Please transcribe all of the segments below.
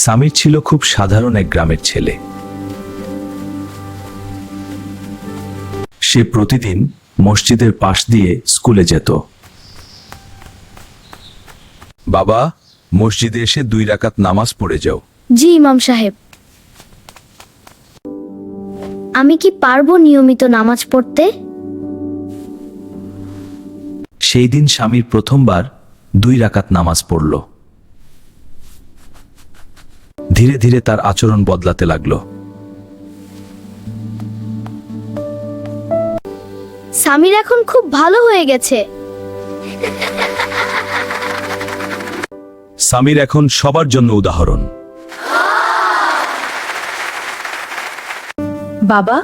সামির ছিল খুব সাধারণ এক গ্রামের ছেলে। সে প্রতিদিন মসজিদের পাশ দিয়ে স্কুলে যেত। বাবা, মসজিদে এসে 2 রাকাত নামাজ পড়ে যাও। জি ইমাম সাহেব। আমি কি পারবো নিয়মিত নামাজ পড়তে? সেই দিন স্বামীর প্রথমবার 2 রাকাত নামাজ পড়ল। ধীরে ধীরে তার আচরণ বদলাতে লাগলো। সামির এখন খুব ভালো হয়ে গেছে। সামির এখন সবার জন্য উদাহরণ। বাবা,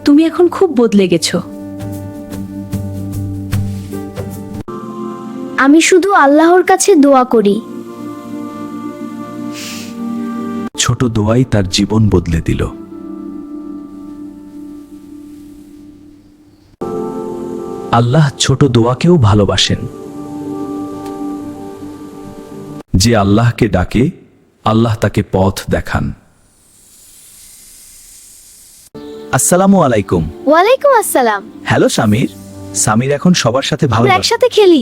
তুমি এখন খুব বদলে গেছো। আমি শুধু আল্লাহর কাছে দোয়া করি। ছোট দোয়াই তার জীবন বদলে দিল। আল্লাহ ছোট দোয়াকেও ভালোবাসেন। যে আল্লাহকে ডাকে, আল্লাহ তাকে পথ দেখান। আসসালামু আলাইকুম। ওয়ালাইকুম আসসালাম। হ্যালো সামির। সামির এখন সবার সাথে ভালো। আমরা একসাথে খেলি।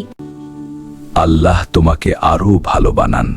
আল্লাহ তোমাকে আরো ভালো বানান।